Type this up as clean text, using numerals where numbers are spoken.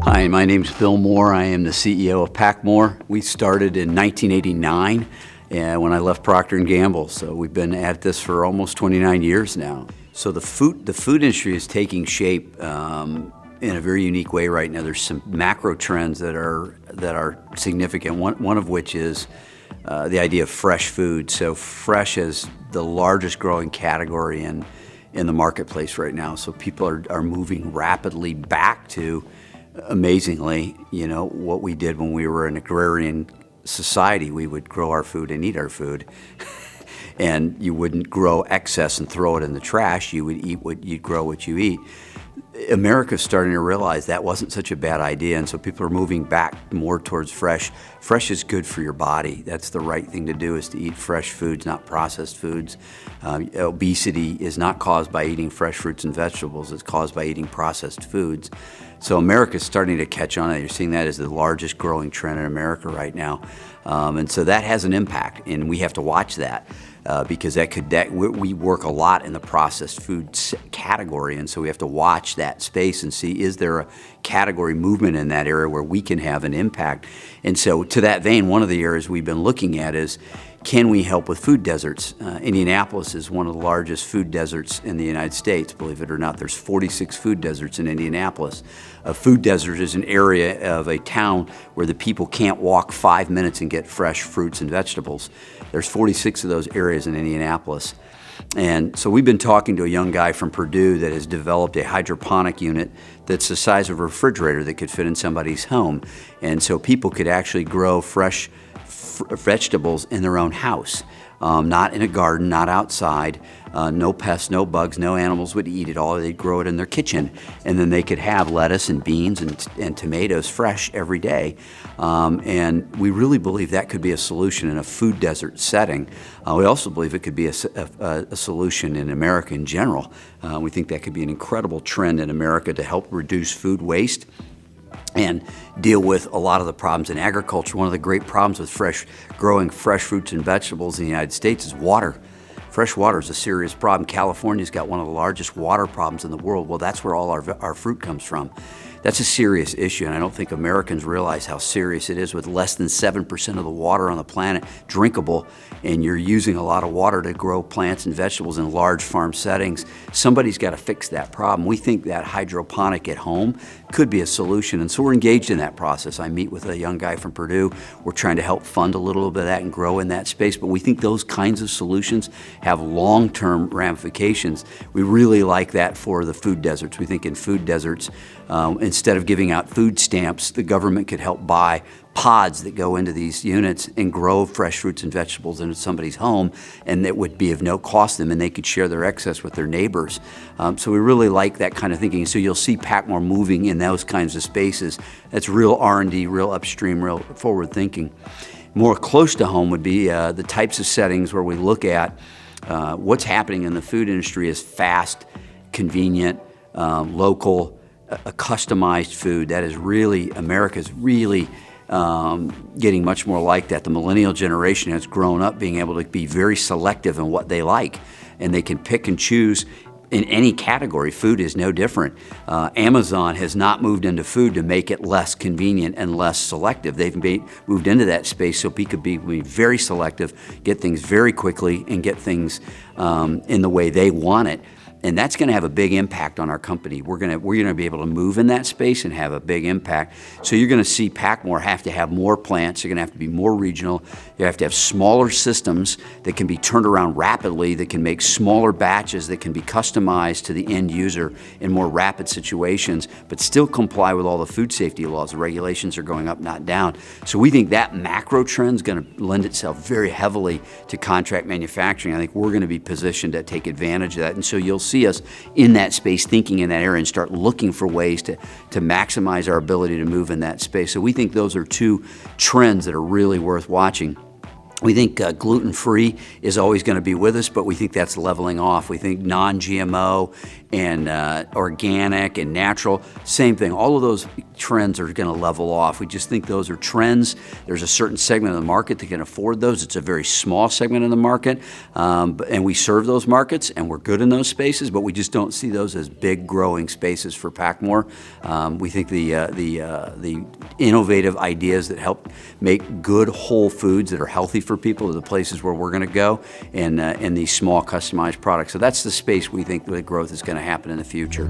Hi, my name's Bill Moore. I am the CEO of PacMoore. We started in 1989 when I left Procter & Gamble, so we've been at this for almost 29 years now. So the food industry is taking shape in a very unique way right now. There's some macro trends that are significant, one of which is the idea of fresh food. So fresh is the largest growing category in the marketplace right now. So people are moving rapidly back to, amazingly, what we did when we were an agrarian society. We would grow our food and eat our food. And you wouldn't grow excess and throw it in the trash. You would grow what you eat. America's starting to realize that wasn't such a bad idea, and so people are moving back more towards fresh. Fresh is good for your body. That's the right thing to do, is to eat fresh foods, not processed foods. Obesity is not caused by eating fresh fruits and vegetables. It's caused by eating processed foods. So America's starting to catch on. You're seeing that as the largest growing trend in America right now. And so that has an impact, and we have to watch that. Because we work a lot in the processed food category, and so we have to watch that space and see, is there a category movement in that area where we can have an impact? And so to that vein, one of the areas we've been looking at is, can we help with food deserts? Indianapolis is one of the largest food deserts in the United States. Believe it or not, there's 46 food deserts in Indianapolis. A food desert is an area of a town where the people can't walk 5 minutes and get fresh fruits and vegetables. There's 46 of those areas in Indianapolis. And so we've been talking to a young guy from Purdue that has developed a hydroponic unit that's the size of a refrigerator that could fit in somebody's home. And so people could actually grow fresh vegetables in their own house, not in a garden, not outside, no pests, no bugs, no animals would eat it all. They'd grow it in their kitchen, and then they could have lettuce and beans and tomatoes fresh every day. And we really believe that could be a solution in a food desert setting. We also believe it could be a solution in America in general. We think that could be an incredible trend in America to help reduce food waste and deal with a lot of the problems in agriculture. One of the great problems with growing fresh fruits and vegetables in the United States is water. Fresh water is a serious problem. California's got one of the largest water problems in the world. Well, that's where all our fruit comes from. That's a serious issue, and I don't think Americans realize how serious it is, with less than 7% of the water on the planet drinkable, and you're using a lot of water to grow plants and vegetables in large farm settings. Somebody's got to fix that problem. We think that hydroponic at home could be a solution, and so we're engaged in that process. I meet with a young guy from Purdue. We're trying to help fund a little bit of that and grow in that space, but we think those kinds of solutions have long-term ramifications. We really like that for the food deserts. We think in food deserts, instead of giving out food stamps, the government could help buy pods that go into these units and grow fresh fruits and vegetables into somebody's home, and it would be of no cost to them, and they could share their excess with their neighbors. So we really like that kind of thinking. So you'll see PacMoore moving in those kinds of spaces. That's real R&D, real upstream, real forward thinking. More close to home would be the types of settings where we look at what's happening in the food industry is fast, convenient, local, a customized food. That is really, America's really getting much more like that. The millennial generation has grown up being able to be very selective in what they like, and they can pick and choose in any category. Food is no different. Amazon has not moved into food to make it less convenient and less selective. They've moved into that space so people could be very selective, get things very quickly, and get things in the way they want it. And that's going to have a big impact on our company. We're going to be able to move in that space and have a big impact. So you're going to see PacMoore have to have more plants. You're going to have to be more regional. You have to have smaller systems that can be turned around rapidly, that can make smaller batches, that can be customized to the end user in more rapid situations, but still comply with all the food safety laws. The regulations are going up, not down. So we think that macro trend is going to lend itself very heavily to contract manufacturing. I think we're going to be positioned to take advantage of that. And so you'll see us in that space, thinking in that area, and start looking for ways to maximize our ability to move in that space. So we think those are two trends that are really worth watching. We think gluten-free is always going to be with us, but we think that's leveling off. We think non-GMO and organic and natural, same thing. All of those trends are going to level off. We just think those are trends. There's a certain segment of the market that can afford those. It's a very small segment of the market, and we serve those markets, and we're good in those spaces, but we just don't see those as big growing spaces for PacMoore. We think the innovative ideas that help make good whole foods that are healthy for people are the places where we're going to go, and these small customized products. So that's the space we think the growth is going to happen in the future.